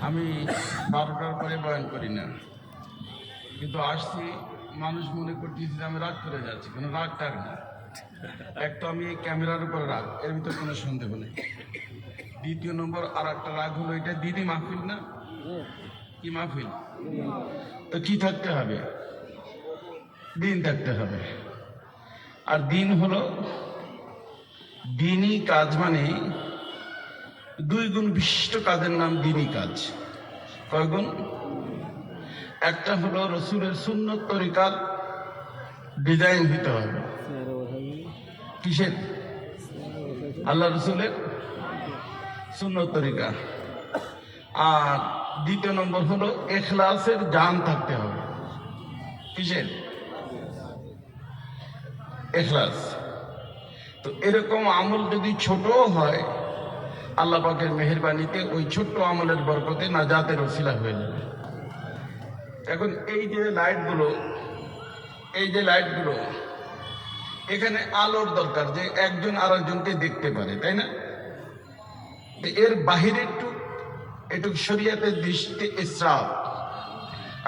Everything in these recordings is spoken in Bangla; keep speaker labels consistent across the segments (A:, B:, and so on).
A: আমি 12টার পরে বয়ান করি না, কিন্তু আসছি মানুষ মনে করতেছি যে আমি রাগ করে যাচ্ছি। কোনো রাগ টাগ না। এক তো আমি ক্যামেরার উপর রাগ, এর ভিতর কোনো সন্দেহ নেই। দ্বিতীয় নম্বর আর একটা রাগ হলো, এটা দিনই মাহফিল না, কি মাহফিল? তো কি থাকতে হবে? দিন থাকতে হবে। আর দিন হলো দিনই কাজ, মানে 2 গুণ বিশিষ্ট কাজের নাম দিনই কাজ। কয় গুণ? একটা হলো রসুলের সুন্নত তরিকার ডিজাইন হইতে হবে। কিসের? আল্লাহ রসুলের সুন্নত তরিকা। আর দ্বিতীয় নম্বর হলো ইখলাসের জান থাকতে হবে। কিসের? ইখলাস। তো এরকম আমল যদি ছোট হয়, আল্লাহ পাকের মেহেরবানিতে ওই ছোট্ট আমলের বরকতে নাজাতের ওসিলা হয়ে যাবে। এখন এই যে লাইটগুলো, এখানে আলোর দরকার, যে একজন আরেকজনকে দেখতে পারে, তাই না? এর বাহিরে একটু শরীয়তের দৃষ্টিতে ইসরাফ।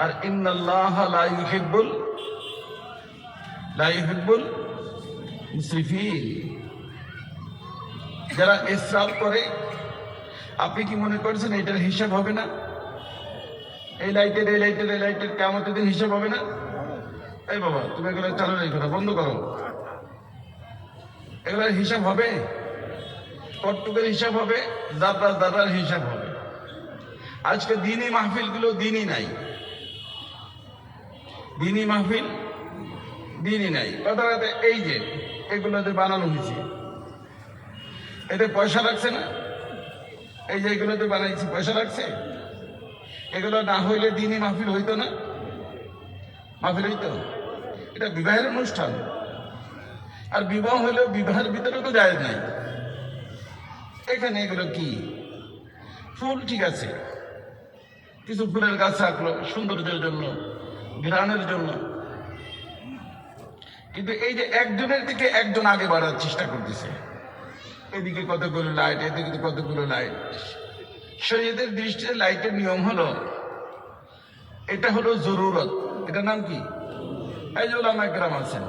A: আর ইন্নাল্লাহ লা ইউহিব্বুল মুসরিফিন। যারা ইসরাফ করে, আপনি কি মনে করছেন এটার হিসাব হবে না? এই লাইটের কিয়ামতের দিন হিসাব হবে না? এই বাবা, তুমি এগুলো চালু রেখো না, বন্ধ করো। এগুলোর হিসাব হবে, কটটুকের হিসাব হবে, দাদার হিসাব হবে। আজকে দিনই মাহফিলগুলো দিনই নাই, দিনই মাহফিল দিনই নাই। কথা এই যে এগুলোতে বানানো হয়েছে, এতে পয়সা লাগছে না? এই যে এগুলোতে বানাইছি, পয়সা লাগছে? এগুলো না হইলে দিনই মাহফিল হইতো না, মাহফিল হইতো। এটা বিবাহের অনুষ্ঠান, আর বিবাহ হইলেও বিবাহের ভিতরে তো জায়েজ নাই। এখানে এগুলো কি? ফুল ঠিক আছে, কিছু ফুলের গাছ রাখলো সৌন্দর্যের জন্য, ঘ্রাণের জন্য, কিন্তু এই যে একজনের দিকে একজন আগে বাড়ার চেষ্টা করতেছে, এদিকে কতগুলো লাইট, এদিকে কতগুলো লাইট। শরীয়তের দৃষ্টিতে লাইটের নিয়ম হলো, এটা হলো জরুরত। এটার নাম কি? এই যে ওলামা একরাম আছেন,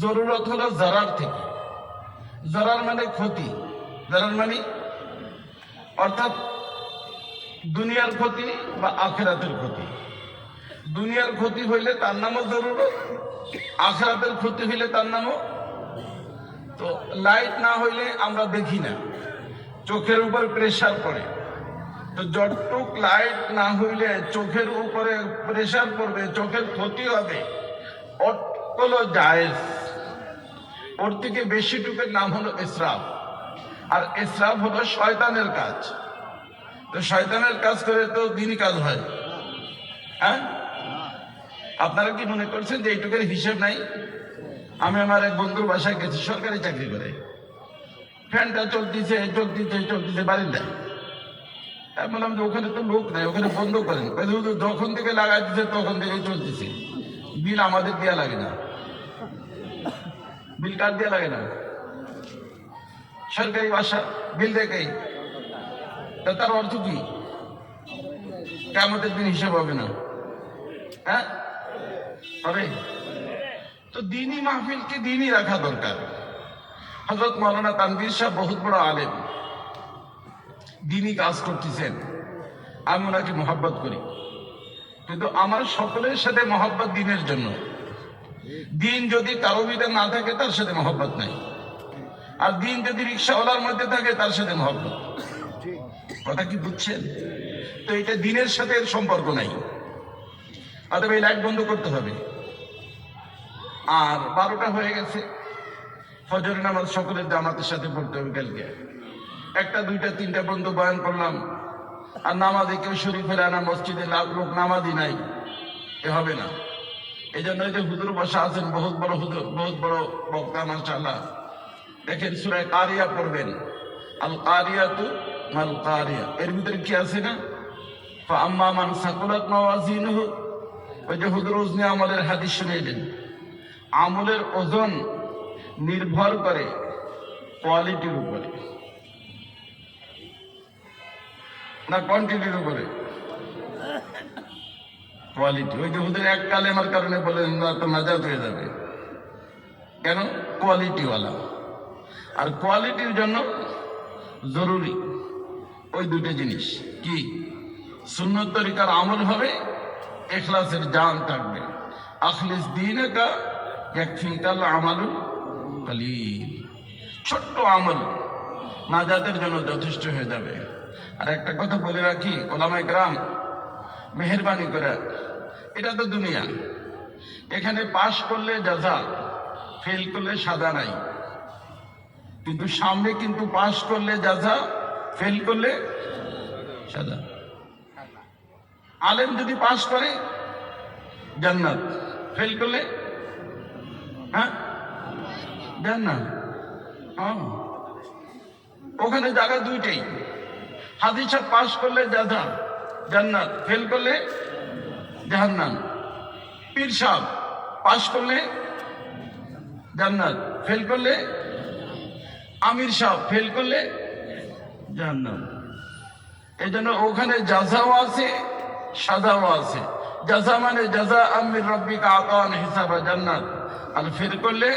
A: জরুরত হলো জারার থেকে। জারার মানে ক্ষতি, জারার মানে অর্থাৎ দুনিয়ার ক্ষতি বা আখিরাতের ক্ষতি। দুনিয়ার ক্ষতি হইলে তার নামও জরুরত, আখিরাতের ক্ষতি হইলে তার নামও। তো লাইট না হইলে আমরা দেখি না, চোখের উপর প্রেসার পড়ে। তো যতটুক লাইট না হইলে চোখের উপরে প্রেসার পড়বে, চোখের ক্ষতি হবে, হলো জায়েজ। ওর থেকে বেশি টুকের নাম হলো ইসরাফ। আর ইসরাফ হলো শয়তানের কাজ। তো শয়তানের কাজ করে তো দিনই কাজ হয়। হ্যাঁ, আপনারা কি মনে করছেন যে এইটুকের হিসেব নাই? আমি আমার এক বন্ধুর বাসায় গেছি, সরকারি চাকরি করে, ফ্যানটা চলতেছে বাড়ির দেয়। আমি বললাম যে ওখানে তো লোক নাই, ওখানে বন্ধ করেন। যখন থেকে লাগাই দিচ্ছে তখন থেকে চলতেছে, বিল আমাদের দেওয়া লাগে না। বিল কার দেওয়া লাগে না? সরকারি বাসা, বিল দেখেই। তার অর্থ কি? কিয়ামতের দিন হিসাব হবে না? হ্যাঁ হবে। তো দিনই মাহফিলকে দিনই রাখা দরকার। হযরত মাওলানা তানভীর সাহেব বহুত বড় আলেম, দিনই কাজ করতেছেন। আমি ওনাকে মহব্বত করি, কিন্তু আমার সকলের সাথে মহব্বত দিনের জন্য। দিন যদি কারো ভিতরে না থাকে, তার সাথে মহব্বত নাই। আর দিন যদি রিক্সাওয়ালার মধ্যে থাকে, তার সাথে মহব্বত। কথা কি বুঝছেন? তো এটা দিনের সাথে এর সম্পর্ক নাই। অতএব এই লাইট বন্ধ করতে হবে। আর 12টা হয়ে গেছে, ফজরের নামাজ সকলের জামাতের সাথে পড়তে হবে কালকে। 1টা 2টা 3টা পর্যন্ত বয়ান করলাম, আর নামাজে কেউ শরীফ ফেলে না, মসজিদে লোক নামাজই নাই, এ হবে না। এই জন্য যে হুজুর বসা আছেন, বহুত বড় হুজুর, বহুত বড় বক্তা, মাশাআল্লাহ। দেখেন সূরা কারিয়া পড়বেন, আল কারিয়াতু মাল কারিয়া। এর ভিতরে কি আছে না? ফাআম্মা মান সাকুলাত মাওয়াজিনুহু। ওই যে হুজুর উজনে আমলের হাদিস শুনিয়েছেন, আমলের ওজন নির্ভর করে কোয়ালিটির উপরে। না কোয়ান্টিটির উপরে? কোয়ালিটি। ওই যে ওদের এক কালেমার কারণে বলেন না তো নাজাত হয়ে যাবে। কেন? কোয়ালিটিওয়ালা। আর কোয়ালিটির জন্য জরুরি ওই দুটো জিনিস কি? সুন্নত তরিকার আমল হবে, ইখলাসের জান থাকবে। আখলিস দীনকা ইয়াকফিকাল আমালুল কলিল। ছোট্ট আমল নাজাতের জন্য যথেষ্ট হয়ে যাবে। আর একটা কথা বলে রাখি, ওলামায়ে কেরাম মেহেরবানি করে, এটা তো দুনিয়া, এখানে পাশ করলে জাযা, ফেল করলে সাজা নাই। কিন্তু সামনে কিন্তু পাশ করলে জাযা, ফেল করলে সাজা। আলেম যদি পাশ করে জান্নাত, ফেল করলে জান্নাত। ওখানে জায়গা দুইটাই। হাদিস পাশ করলে জাযা, জান্নাত, ফেল করলে জাহান্নাম। পীর সাহেব পাশ করলে জান্নাত, ফেল করলে আমির সাহেব, ফেল করলে জাহান্নাম। এই জন্য ওখানে জাযাও আছে, সাজাও আছে। জাযা মানে জাযা আমির রব্বিকা আতান হিসাবা জান্নাত, আর ফেল করলে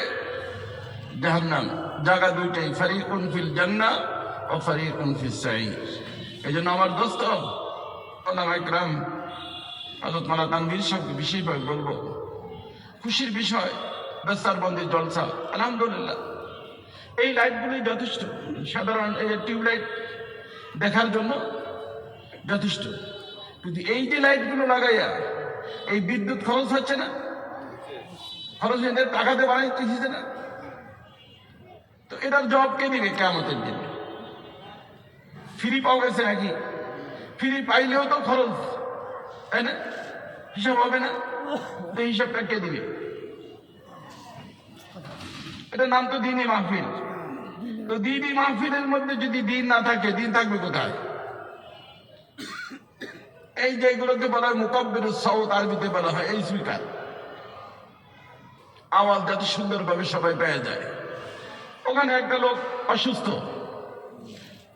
A: জাহান্নাম। জায়গা দুইটাই, ফারিকুন ফিল জান্নাহ ও ফারিকুন ফিস সাঈর। এই জন্য আমার দোস্ত ওলামায়ে কেরাম, হযরত মাওলানা তানভীর সাহেবকে বিশেষভাবে বলবো, খুশির বিষয় দস্তারবন্দি জলসা, আলহামদুলিল্লাহ। এই লাইটগুলি যথেষ্ট, সাধারণ এই টিউবলাইট দেখার জন্য যথেষ্ট। কিন্তু এই যে লাইটগুলো লাগাইয়া এই বিদ্যুৎ খরচ হচ্ছে না, খরচ এদের টাকাতে বানাইতেছে না, তো এটার জবাব কে দিবে কিয়ামতের দিন? ফ্রি পাওয়া গেছে নাকি? ফ্রি পাইলেও তো খরচ, তাই না? হিসাব হবে না, তো হিসাবটা কে দিবে? এটা নাম তো দ্বীনি মাহফিল। তো দ্বীনি মাহফিলের মধ্যে যদি দিন না থাকে, দিন থাকবে কোথায়? এই যে এগুলোকে বলা হয় মুকাব্বিরুস সাউত, আরবিতে বলা হয় এই স্পিকার, আওয়াজ যাতে সুন্দরভাবে সবাই পেয়ে যায়। ওখানে একটা লোক অসুস্থ,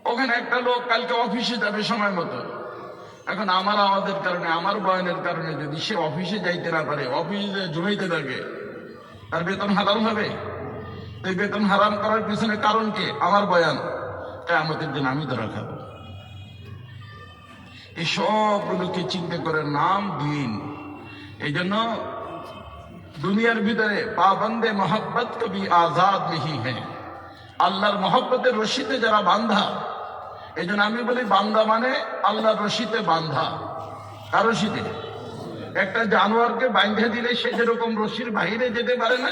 A: ওখানে একটা লোক কালকে অফিসে যাবে সময় মতো। এখন আমার আওয়াজের কারণে, আমার বয়ানের কারণে যদি সে অফিসে যাইতে না পারে, অফিসে জমাইতে থাকে, তার বেতন হারাম হবে। এই বেতন হারাম করার পিছনে কারণ কি? আমার বয়ান। কিয়ামতের দিন আমি ধরা খাবো। এই সবগুলোকে চিন্তা করে নাম দিন। এই জন্য দুনিয়ার ভিতরে পাবন্দে মোহাব্বত কবি আজাদ নেহি হ্যাঁ, আল্লাহর মোহাব্বতের রশিতে যারা বান্ধা। এই জন্য আমি বলি বান্দা মানে আল্লাহর রশিতে বান্ধা। কার রশিতে? একটা জানোয়ারকে বাঁধে দিলে সে যেরকম রশির বাহিরে যেতে পারে না,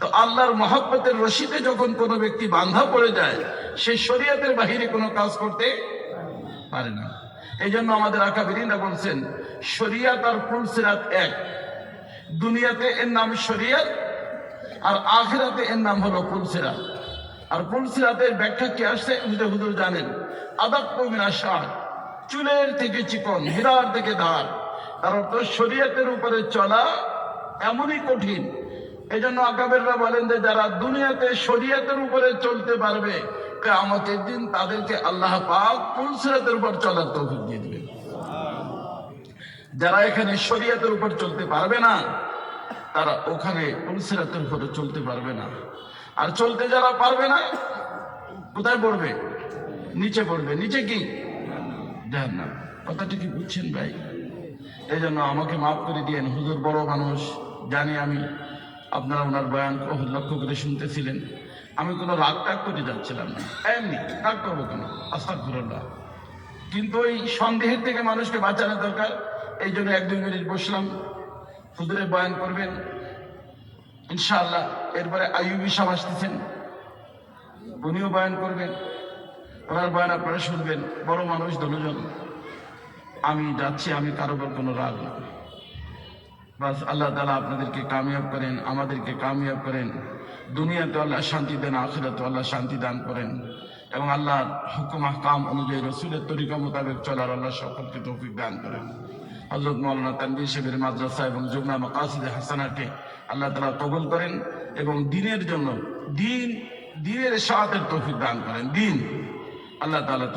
A: তো আল্লাহর মোহাব্বতের রশিতে যখন কোনো ব্যক্তি বান্ধা পড়ে যায়, সে শরীয়তের বাহিরে কোনো কাজ করতে পারে না। এই জন্য আমাদের আকাবিরিনরা বলছেন, শরিয়াত আর পুলসিরাত এক। দুনিয়াতে এর নাম শরিয়ত, আর আখিরাতে এর নাম হলো পুলসিরাত। আর পুলসিরাতের ব্যাখ্যা কি আসছে হুজুর জানেন? আদাক্কু মিনাশ শা'r, চুলের থেকে চিকন, হীরার থেকে ধার। তার অর্থ শরিয়তের উপরে চলা এমনই কঠিন। এই জন্য আকাবেররা বলেন যে যারা দুনিয়াতে শরিয়তের উপরে চলতে পারবে, কিয়ামতের দিন তাদেরকে আল্লাহ পাক পুলসিরাতের উপর চলার তৌফিক দিয়ে দিবেন। যারা এখানে শরিয়তের উপর চলতে পারবে না, তারা ওখানে পুলসিরাতের উপরে চলতে পারবে না। আর চলতে যারা পারবে না, কোথায় পড়বে? নিচে পড়বে। নিচে কি? জাহান্নাম। কথাটা কি বুঝছেন ভাই? এই জন্য আমাকে মাফ করে দিয়েন, হুজুর বড় মানুষ জানি আমি, আপনারা ওনার বয়ান লক্ষ্য করে শুনতেছিলেন। আমি কোনো রাগ টাগ করে যাচ্ছিলাম না, এমনি রাগ করবো কেন? আস্তাগফিরুল্লাহ। কিন্তু ওই সন্দেহের থেকে মানুষকে বাঁচানো দরকার। এই জন্য 1-2 মিনিট বসলাম, হুজুরে বয়ান করবেন ইনশাআল্লাহ। এরপরে আইয়ুবী সাহেব আসতেছেন, উনিও বয়ান করবেন। ওনার বয়ান আপনারা শুনবেন। বড় মানুষ দলজন, আমি যাচ্ছি, আমি কারোবার কোনো রাগ না। বাস আল্লাহ তাআলা আপনাদেরকে কামিয়াব করেন, আমাদেরকে কামিয়াব করেন। দুনিয়াতে আল্লাহ শান্তি দেন, আখিরাতে আল্লাহ শান্তি দান করেন, এবং আল্লাহর হুকুম আহকাম অনুযায়ী রসুলের তরিকা মোতাবেক চলার আল্লাহ সকলকে তৌফিক দান করেন। হযরত মাওলানা তানভীর সাহেবের মাদ্রাসা এবং যুবনা মাকাসিদে হাসানাকে আল্লাহ তাআলা কবুল করেন, এবং দ্বীনের জন্য দ্বীনের ইশাআতের তৌফিক দান করেন। দ্বীন আল্লাহ তাআলা